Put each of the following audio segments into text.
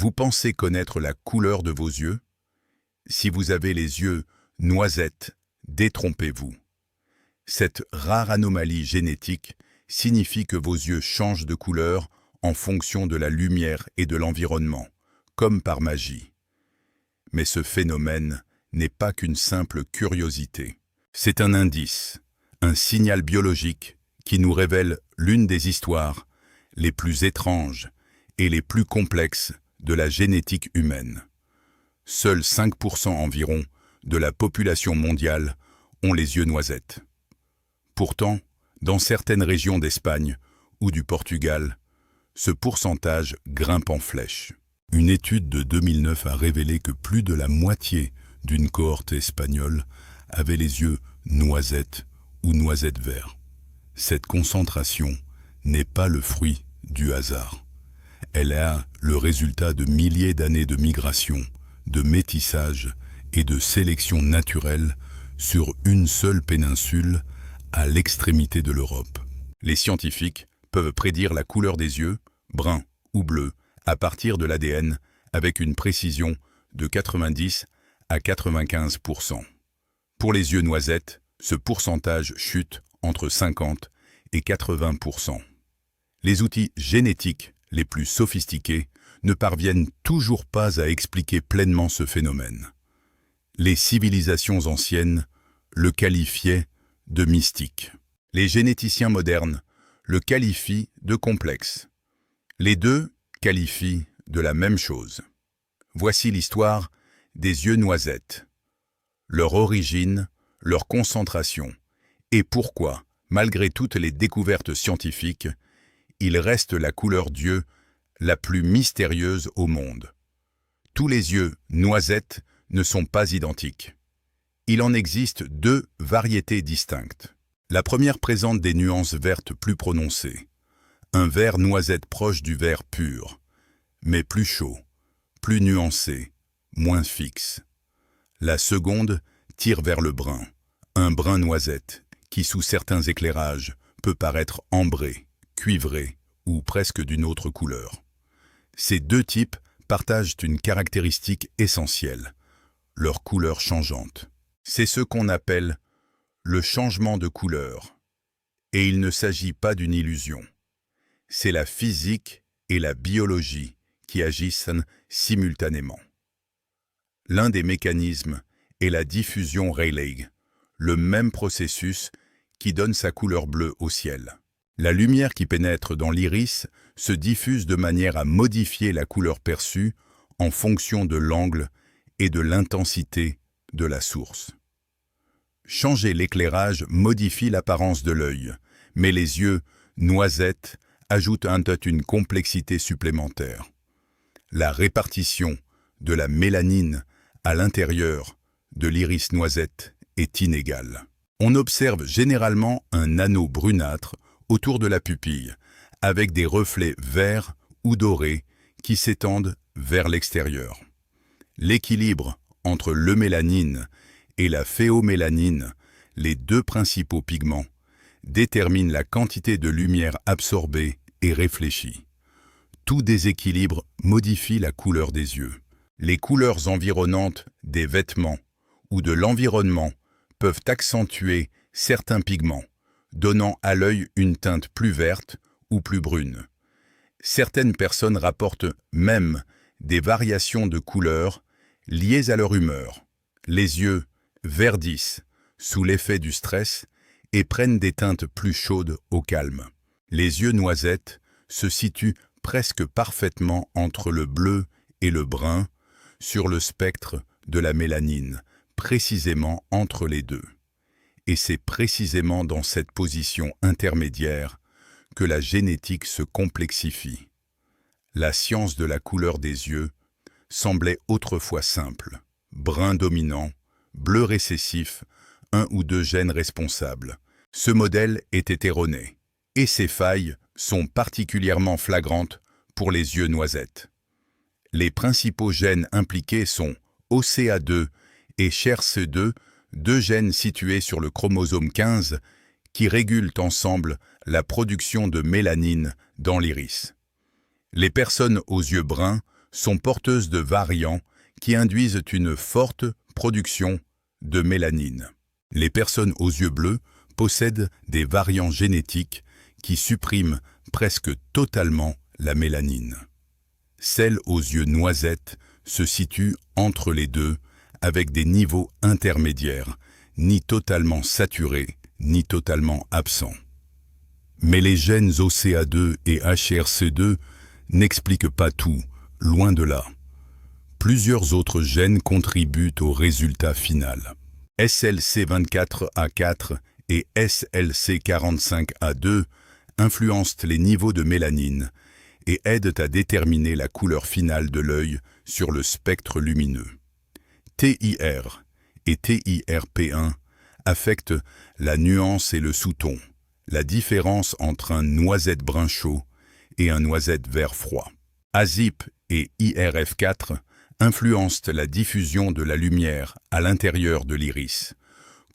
Vous pensez connaître la couleur de vos yeux? Si vous avez les yeux noisettes, détrompez-vous. Cette rare anomalie génétique signifie que vos yeux changent de couleur en fonction de la lumière et de l'environnement, comme par magie. Mais ce phénomène n'est pas qu'une simple curiosité. C'est un indice, un signal biologique qui nous révèle l'une des histoires les plus étranges et les plus complexes de la génétique humaine. Seuls 5% environ de la population mondiale ont les yeux noisettes. Pourtant, dans certaines régions d'Espagne ou du Portugal, ce pourcentage grimpe en flèche. Une étude de 2009 a révélé que plus de la moitié d'une cohorte espagnole avait les yeux noisettes ou noisettes verts. Cette concentration n'est pas le fruit du hasard. Elle est le résultat de milliers d'années de migration, de métissage et de sélection naturelle sur une seule péninsule à l'extrémité de l'Europe. Les scientifiques peuvent prédire la couleur des yeux, brun ou bleu, à partir de l'ADN avec une précision de 90 à 95%. Pour les yeux noisettes, ce pourcentage chute entre 50 et 80%. Les outils génétiques les plus sophistiqués ne parviennent toujours pas à expliquer pleinement ce phénomène. Les civilisations anciennes le qualifiaient de mystique. Les généticiens modernes le qualifient de complexe. Les deux qualifient de la même chose. Voici l'histoire des yeux noisettes. Leur origine, leur concentration, et pourquoi, malgré toutes les découvertes scientifiques, il reste la couleur d'yeux la plus mystérieuse au monde. Tous les yeux noisettes ne sont pas identiques. Il en existe deux variétés distinctes. La première présente des nuances vertes plus prononcées. Un vert noisette proche du vert pur, mais plus chaud, plus nuancé, moins fixe. La seconde tire vers le brun, un brun noisette qui, sous certains éclairages, peut paraître ambré, cuivré ou presque d'une autre couleur. Ces deux types partagent une caractéristique essentielle, leur couleur changeante. C'est ce qu'on appelle le changement de couleur. Et il ne s'agit pas d'une illusion. C'est la physique et la biologie qui agissent simultanément. L'un des mécanismes est la diffusion Rayleigh, le même processus qui donne sa couleur bleue au ciel. La lumière qui pénètre dans l'iris se diffuse de manière à modifier la couleur perçue en fonction de l'angle et de l'intensité de la source. Changer l'éclairage modifie l'apparence de l'œil, mais les yeux noisettes ajoutent une complexité supplémentaire. La répartition de la mélanine à l'intérieur de l'iris noisette est inégale. On observe généralement un anneau brunâtre autour de la pupille, avec des reflets verts ou dorés qui s'étendent vers l'extérieur. L'équilibre entre l'eumélanine et la phéomélanine, les deux principaux pigments, détermine la quantité de lumière absorbée et réfléchie. Tout déséquilibre modifie la couleur des yeux. Les couleurs environnantes des vêtements ou de l'environnement peuvent accentuer certains pigments, donnant à l'œil une teinte plus verte ou plus brune. Certaines personnes rapportent même des variations de couleur liées à leur humeur. Les yeux verdissent sous l'effet du stress et prennent des teintes plus chaudes au calme. Les yeux noisettes se situent presque parfaitement entre le bleu et le brun sur le spectre de la mélanine, précisément entre les deux. Et c'est précisément dans cette position intermédiaire que la génétique se complexifie. La science de la couleur des yeux semblait autrefois simple. Brun dominant, bleu récessif, un ou deux gènes responsables. Ce modèle était erroné, et ses failles sont particulièrement flagrantes pour les yeux noisettes. Les principaux gènes impliqués sont OCA2 et SHERC2, deux gènes situés sur le chromosome 15 qui régulent ensemble la production de mélanine dans l'iris. Les personnes aux yeux bruns sont porteuses de variants qui induisent une forte production de mélanine. Les personnes aux yeux bleus possèdent des variants génétiques qui suppriment presque totalement la mélanine. Celles aux yeux noisettes se situent entre les deux avec des niveaux intermédiaires, ni totalement saturés, ni totalement absents. Mais les gènes OCA2 et HRC2 n'expliquent pas tout, loin de là. Plusieurs autres gènes contribuent au résultat final. SLC24A4 et SLC45A2 influencent les niveaux de mélanine et aident à déterminer la couleur finale de l'œil sur le spectre lumineux. TIR et TIRP1 affectent la nuance et le sous-ton, la différence entre un noisette brun chaud et un noisette vert froid. ASIP et IRF4 influencent la diffusion de la lumière à l'intérieur de l'iris,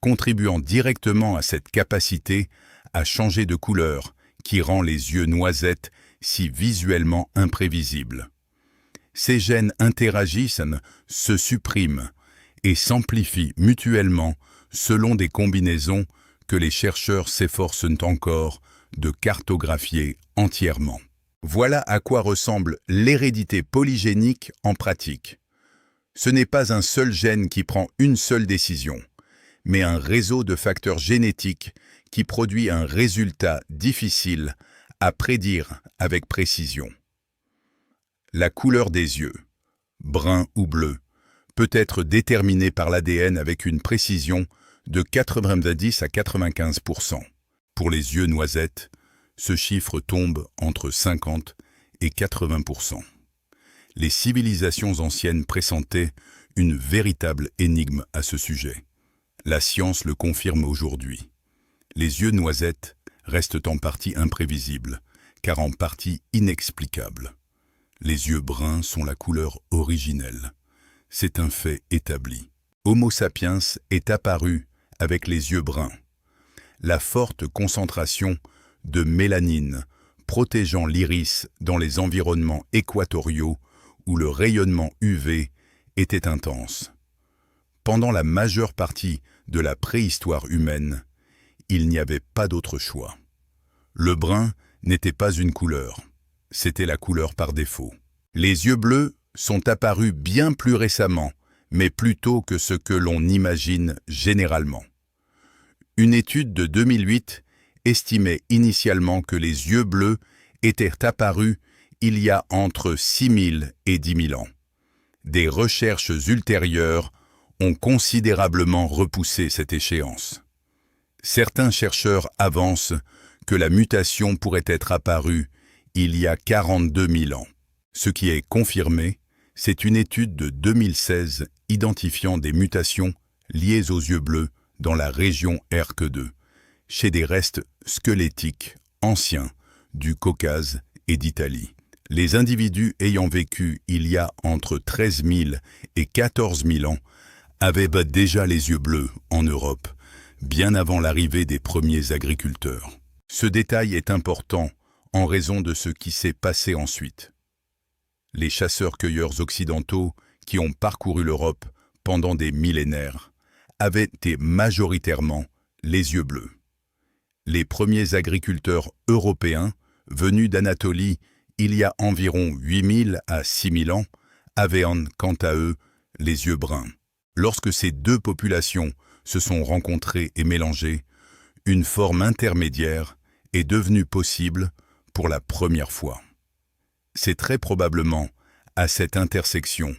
contribuant directement à cette capacité à changer de couleur qui rend les yeux noisettes si visuellement imprévisibles. Ces gènes interagissent, se suppriment et s'amplifient mutuellement selon des combinaisons que les chercheurs s'efforcent encore de cartographier entièrement. Voilà à quoi ressemble l'hérédité polygénique en pratique. Ce n'est pas un seul gène qui prend une seule décision, mais un réseau de facteurs génétiques qui produit un résultat difficile à prédire avec précision. La couleur des yeux, brun ou bleu, peut être déterminée par l'ADN avec une précision de 90 à 95%. Pour les yeux noisettes, ce chiffre tombe entre 50 et 80%. Les civilisations anciennes pressentaient une véritable énigme à ce sujet. La science le confirme aujourd'hui. Les yeux noisettes restent en partie imprévisibles, car en partie inexplicables. Les yeux bruns sont la couleur originelle. C'est un fait établi. Homo sapiens est apparu avec les yeux bruns. La forte concentration de mélanine protégeant l'iris dans les environnements équatoriaux où le rayonnement UV était intense. Pendant la majeure partie de la préhistoire humaine, il n'y avait pas d'autre choix. Le brun n'était pas une couleur, c'était la couleur par défaut. Les yeux bleus sont apparus bien plus récemment, mais plus tôt que ce que l'on imagine généralement. Une étude de 2008 estimait initialement que les yeux bleus étaient apparus il y a entre 6000 et 10 000 ans. Des recherches ultérieures ont considérablement repoussé cette échéance. Certains chercheurs avancent que la mutation pourrait être apparue il y a 42 000 ans. Ce qui est confirmé, c'est une étude de 2016 identifiant des mutations liées aux yeux bleus dans la région ERK2, chez des restes squelettiques anciens du Caucase et d'Italie. Les individus ayant vécu il y a entre 13 000 et 14 000 ans avaient déjà les yeux bleus en Europe, bien avant l'arrivée des premiers agriculteurs. Ce détail est important en raison de ce qui s'est passé ensuite. Les chasseurs-cueilleurs occidentaux qui ont parcouru l'Europe pendant des millénaires avaient été majoritairement les yeux bleus. Les premiers agriculteurs européens venus d'Anatolie il y a environ 8000 à 6000 ans avaient quant à eux les yeux bruns. Lorsque ces deux populations se sont rencontrées et mélangées, une forme intermédiaire est devenue possible pour la première fois. C'est très probablement à cette intersection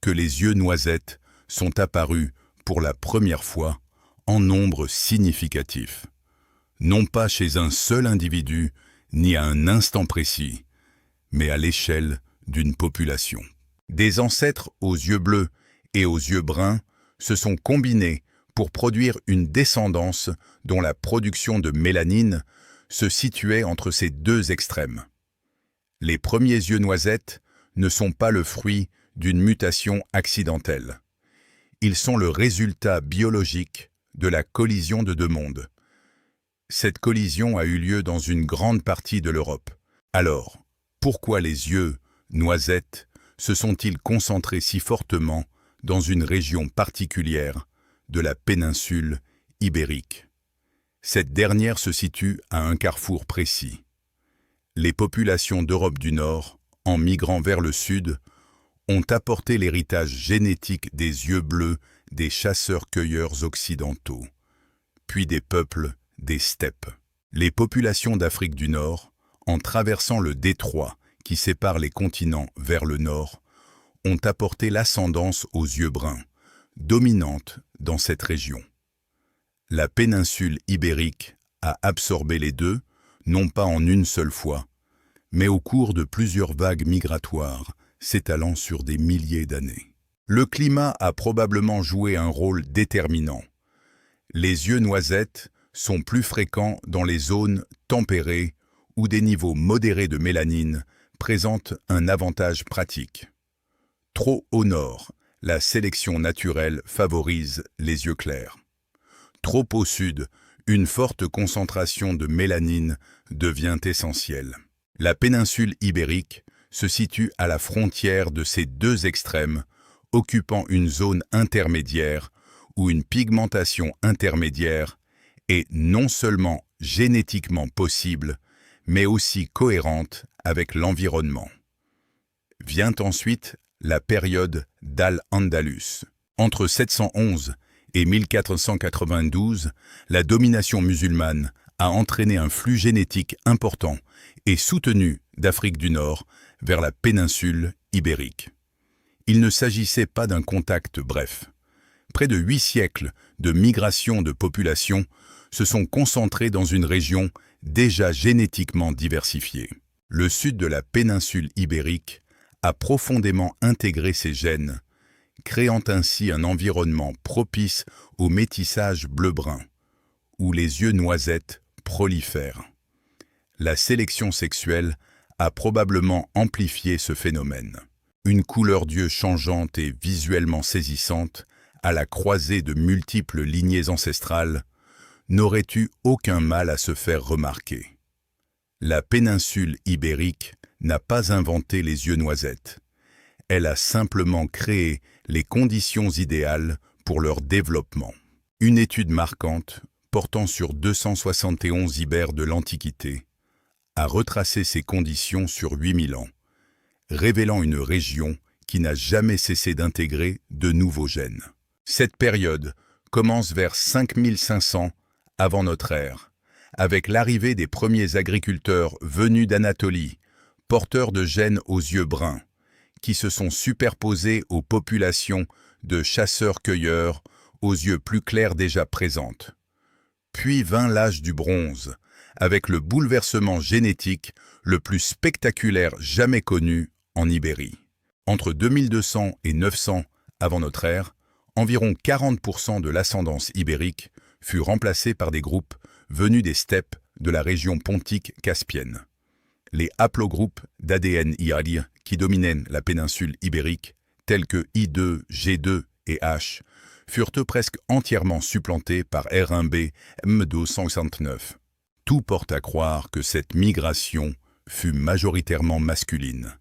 que les yeux noisettes sont apparus pour la première fois en nombre significatif. Non pas chez un seul individu, ni à un instant précis, mais à l'échelle d'une population. Des ancêtres aux yeux bleus et aux yeux bruns se sont combinés pour produire une descendance dont la production de mélanine se situait entre ces deux extrêmes. Les premiers yeux noisettes ne sont pas le fruit d'une mutation accidentelle. Ils sont le résultat biologique de la collision de deux mondes. Cette collision a eu lieu dans une grande partie de l'Europe. Alors, pourquoi les yeux noisettes se sont-ils concentrés si fortement dans une région particulière de la péninsule ibérique? Cette dernière se situe à un carrefour précis. Les populations d'Europe du Nord, en migrant vers le sud, ont apporté l'héritage génétique des yeux bleus des chasseurs-cueilleurs occidentaux, puis des peuples des steppes. Les populations d'Afrique du Nord, en traversant le détroit qui sépare les continents vers le nord, ont apporté l'ascendance aux yeux bruns, dominante dans cette région. La péninsule ibérique a absorbé les deux, non pas en une seule fois, mais au cours de plusieurs vagues migratoires s'étalant sur des milliers d'années. Le climat a probablement joué un rôle déterminant. Les yeux noisettes sont plus fréquents dans les zones tempérées où des niveaux modérés de mélanine présentent un avantage pratique. Trop au nord, la sélection naturelle favorise les yeux clairs. Trop au sud, une forte concentration de mélanine devient essentielle. La péninsule ibérique se situe à la frontière de ces deux extrêmes, occupant une zone intermédiaire où une pigmentation intermédiaire est non seulement génétiquement possible, mais aussi cohérente avec l'environnement. Vient ensuite la période d'Al-Andalus. Entre 711 et 1492, la domination musulmane a entraîné un flux génétique important et soutenu d'Afrique du Nord vers la péninsule ibérique. Il ne s'agissait pas d'un contact bref. Près de 8 siècles de migration de population se sont concentrés dans une région déjà génétiquement diversifiée. Le sud de la péninsule ibérique a profondément intégré ces gènes, créant ainsi un environnement propice au métissage bleu-brun, où les yeux noisettes prolifèrent. La sélection sexuelle a probablement amplifié ce phénomène. Une couleur d'yeux changeante et visuellement saisissante, à la croisée de multiples lignées ancestrales, n'aurait eu aucun mal à se faire remarquer. La péninsule ibérique n'a pas inventé les yeux noisettes. Elle a simplement créé les conditions idéales pour leur développement. Une étude marquante, portant sur 271 ibères de l'Antiquité, a retracé ces conditions sur 8000 ans, révélant une région qui n'a jamais cessé d'intégrer de nouveaux gènes. Cette période commence vers 5500 avant notre ère, avec l'arrivée des premiers agriculteurs venus d'Anatolie, porteurs de gènes aux yeux bruns, qui se sont superposés aux populations de chasseurs-cueilleurs aux yeux plus clairs déjà présentes. Puis vint l'âge du bronze, avec le bouleversement génétique le plus spectaculaire jamais connu en Ibérie. Entre 2200 et 900 avant notre ère, environ 40% de l'ascendance ibérique fut remplacée par des groupes venus des steppes de la région pontique caspienne. Les haplogroupes d'ADN IALI qui dominaient la péninsule ibérique, tels que I2, G2 et H, furent eux presque entièrement supplantés par R1b M269. Tout porte à croire que cette migration fut majoritairement masculine,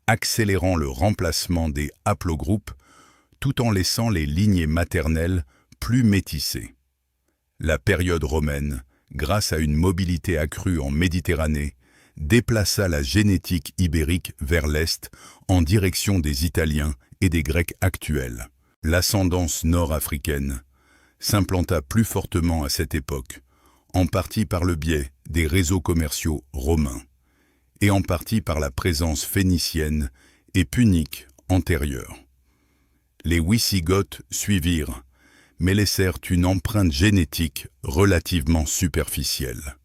accélérant le remplacement des haplogroupes tout en laissant les lignées maternelles plus métissées. La période romaine, grâce à une mobilité accrue en Méditerranée, déplaça la génétique ibérique vers l'est en direction des Italiens et des Grecs actuels. L'ascendance nord-africaine s'implanta plus fortement à cette époque, en partie par le biais des réseaux commerciaux romains, et en partie par la présence phénicienne et punique antérieure. Les Wisigoths suivirent, mais laissèrent une empreinte génétique relativement superficielle.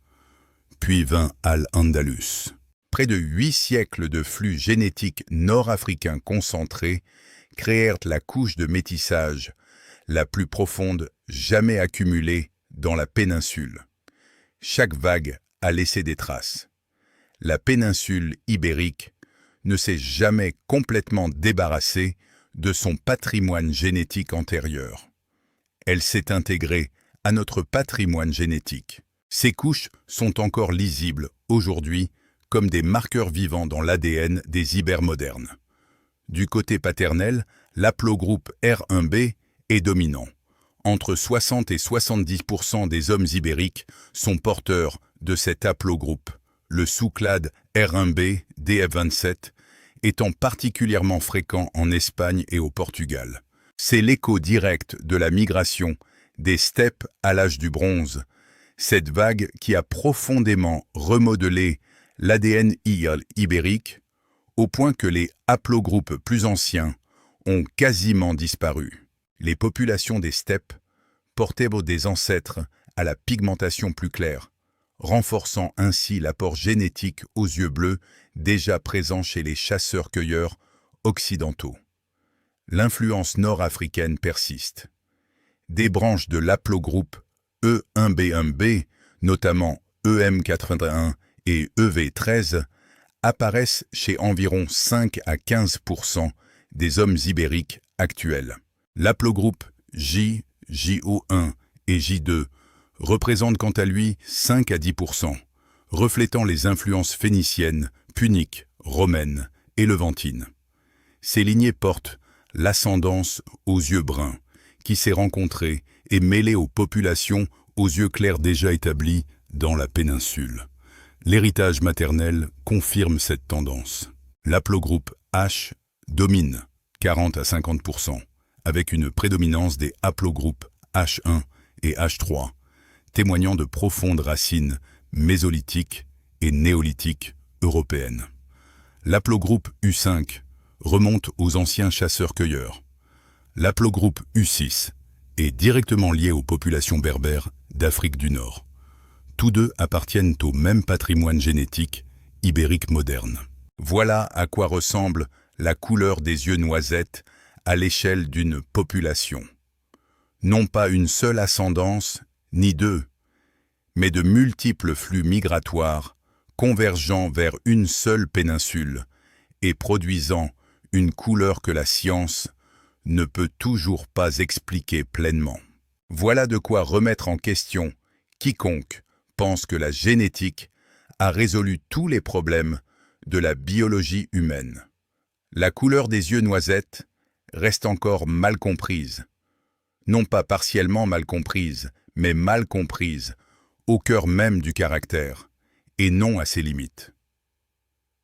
Puis vint Al-Andalus. Près de 8 siècles de flux génétiques nord-africains concentrés créèrent la couche de métissage la plus profonde jamais accumulée dans la péninsule. Chaque vague a laissé des traces. La péninsule ibérique ne s'est jamais complètement débarrassée de son patrimoine génétique antérieur. Elle s'est intégrée à notre patrimoine génétique. Ces couches sont encore lisibles aujourd'hui comme des marqueurs vivants dans l'ADN des ibères modernes. Du côté paternel, l'aplogroupe R1b est dominant. Entre 60 et 70% des hommes ibériques sont porteurs de cet haplogroupe, le sous-clade R1b DF27 étant particulièrement fréquent en Espagne et au Portugal. C'est l'écho direct de la migration des steppes à l'âge du bronze, cette vague qui a profondément remodelé l'ADN ibérique au point que les haplogroupes plus anciens ont quasiment disparu. Les populations des steppes portaient des ancêtres à la pigmentation plus claire, renforçant ainsi l'apport génétique aux yeux bleus déjà présent chez les chasseurs-cueilleurs occidentaux. L'influence nord-africaine persiste. Des branches de l'aplogroupe E1B1B, notamment EM81 et EV13, apparaissent chez environ 5 à 15% des hommes ibériques actuels. L'aplogroupe J, JO1 et J2 représente quant à lui 5 à 10%, reflétant les influences phéniciennes, puniques, romaines et levantines. Ces lignées portent l'ascendance aux yeux bruns, qui s'est rencontrée et mêlée aux populations aux yeux clairs déjà établies dans la péninsule. L'héritage maternel confirme cette tendance. L'aplogroupe H domine 40 à 50%, avec une prédominance des haplogroupes H1 et H3, témoignant de profondes racines mésolithiques et néolithiques européennes. L'aplogroupe U5 remonte aux anciens chasseurs-cueilleurs. L'aplogroupe U6 est directement lié aux populations berbères d'Afrique du Nord. Tous deux appartiennent au même patrimoine génétique ibérique moderne. Voilà à quoi ressemble la couleur des yeux noisettes à l'échelle d'une population. Non pas une seule ascendance, ni deux, mais de multiples flux migratoires convergeant vers une seule péninsule et produisant une couleur que la science ne peut toujours pas expliquer pleinement. Voilà de quoi remettre en question quiconque pense que la génétique a résolu tous les problèmes de la biologie humaine. La couleur des yeux noisettes reste encore mal comprise. Non pas partiellement mal comprise, mais mal comprise, au cœur même du caractère, et non à ses limites.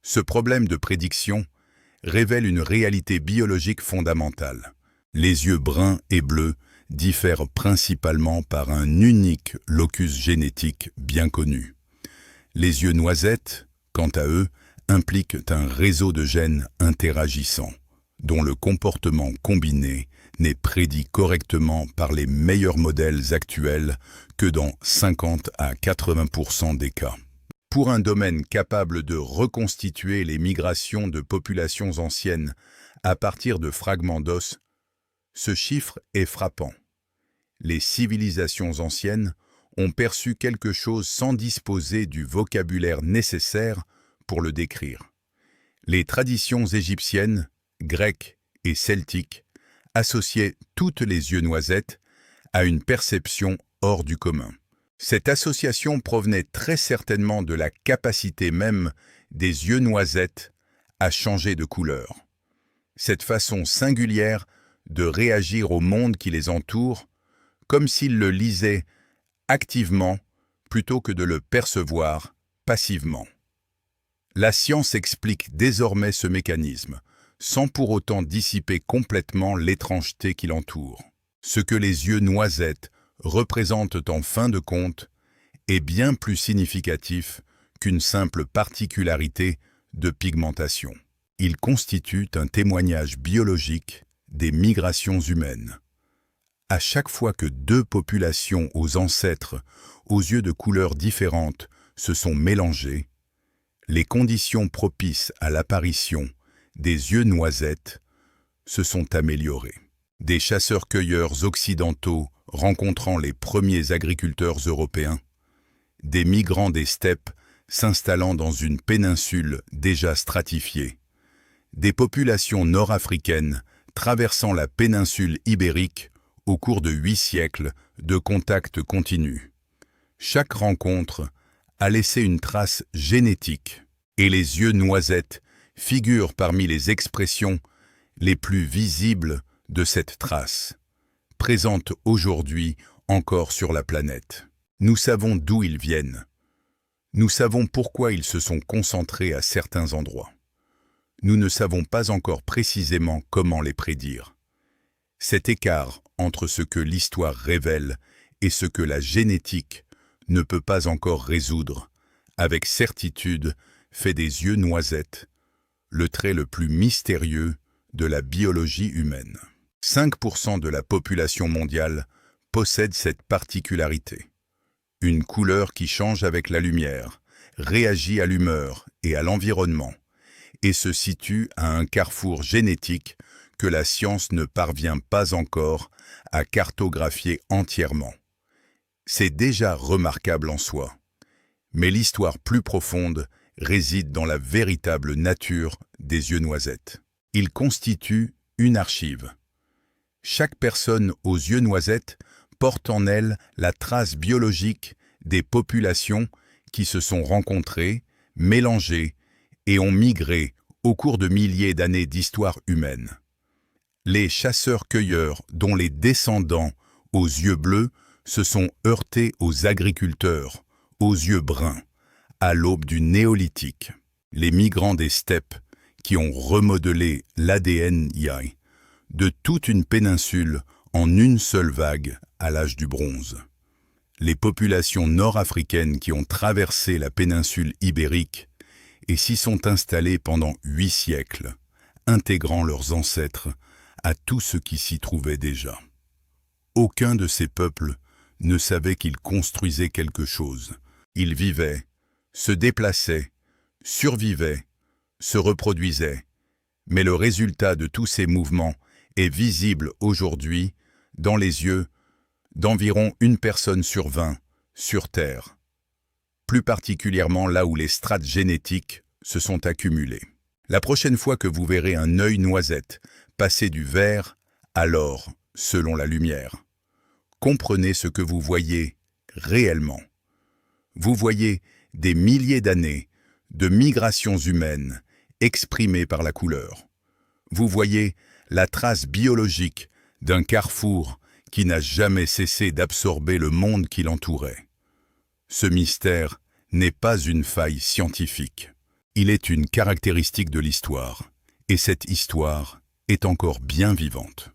Ce problème de prédiction révèle une réalité biologique fondamentale. Les yeux bruns et bleus diffèrent principalement par un unique locus génétique bien connu. Les yeux noisettes, quant à eux, impliquent un réseau de gènes interagissants, dont le comportement combiné n'est prédit correctement par les meilleurs modèles actuels que dans 50 à 80% des cas. Pour un domaine capable de reconstituer les migrations de populations anciennes à partir de fragments d'os, ce chiffre est frappant. Les civilisations anciennes ont perçu quelque chose sans disposer du vocabulaire nécessaire pour le décrire. Les traditions égyptiennes, grecques et celtiques associaient toutes les yeux noisettes à une perception hors du commun. Cette association provenait très certainement de la capacité même des yeux noisettes à changer de couleur. Cette façon singulière de réagir au monde qui les entoure, comme s'ils le lisaient activement plutôt que de le percevoir passivement. La science explique désormais ce mécanisme, sans pour autant dissiper complètement l'étrangeté qui l'entoure. Ce que les yeux noisettes représentent en fin de compte est bien plus significatif qu'une simple particularité de pigmentation. Il constitue un témoignage biologique des migrations humaines. À chaque fois que deux populations aux ancêtres, aux yeux de couleurs différentes, se sont mélangées, les conditions propices à l'apparition des yeux noisettes se sont améliorées. Des chasseurs-cueilleurs occidentaux rencontrant les premiers agriculteurs européens, des migrants des steppes s'installant dans une péninsule déjà stratifiée, des populations nord-africaines traversant la péninsule ibérique au cours de 8 siècles de contacts continus. Chaque rencontre a laissé une trace génétique et les yeux noisettes figurent parmi les expressions les plus visibles de cette trace, présentes aujourd'hui encore sur la planète. Nous savons d'où ils viennent. Nous savons pourquoi ils se sont concentrés à certains endroits. Nous ne savons pas encore précisément comment les prédire. Cet écart entre ce que l'histoire révèle et ce que la génétique ne peut pas encore résoudre, avec certitude, fait des yeux noisettes le trait le plus mystérieux de la biologie humaine. 5% de la population mondiale possède cette particularité. Une couleur qui change avec la lumière, réagit à l'humeur et à l'environnement, et se situe à un carrefour génétique que la science ne parvient pas encore à cartographier entièrement. C'est déjà remarquable en soi, mais l'histoire plus profonde réside dans la véritable nature des yeux noisettes. Ils constituent une archive. Chaque personne aux yeux noisettes porte en elle la trace biologique des populations qui se sont rencontrées, mélangées et ont migré au cours de milliers d'années d'histoire humaine. Les chasseurs-cueilleurs dont les descendants aux yeux bleus se sont heurtés aux agriculteurs, aux yeux bruns, à l'aube du néolithique. Les migrants des steppes qui ont remodelé l'ADN de toute une péninsule en une seule vague à l'âge du bronze. Les populations nord-africaines qui ont traversé la péninsule ibérique et s'y sont installées pendant 8 siècles, intégrant leurs ancêtres à tout ce qui s'y trouvait déjà. Aucun de ces peuples ne savait qu'ils construisaient quelque chose. Ils vivaient, se déplaçaient, survivaient, se reproduisaient, mais le résultat de tous ces mouvements est visible aujourd'hui dans les yeux d'environ 1 personne sur 20 sur Terre, plus particulièrement là où les strates génétiques se sont accumulées. La prochaine fois que vous verrez un œil noisette passer du vert à l'or selon la lumière, comprenez ce que vous voyez réellement. Vous voyez des milliers d'années de migrations humaines exprimées par la couleur. Vous voyez la trace biologique d'un carrefour qui n'a jamais cessé d'absorber le monde qui l'entourait. Ce mystère n'est pas une faille scientifique. Il est une caractéristique de l'histoire, et cette histoire est encore bien vivante.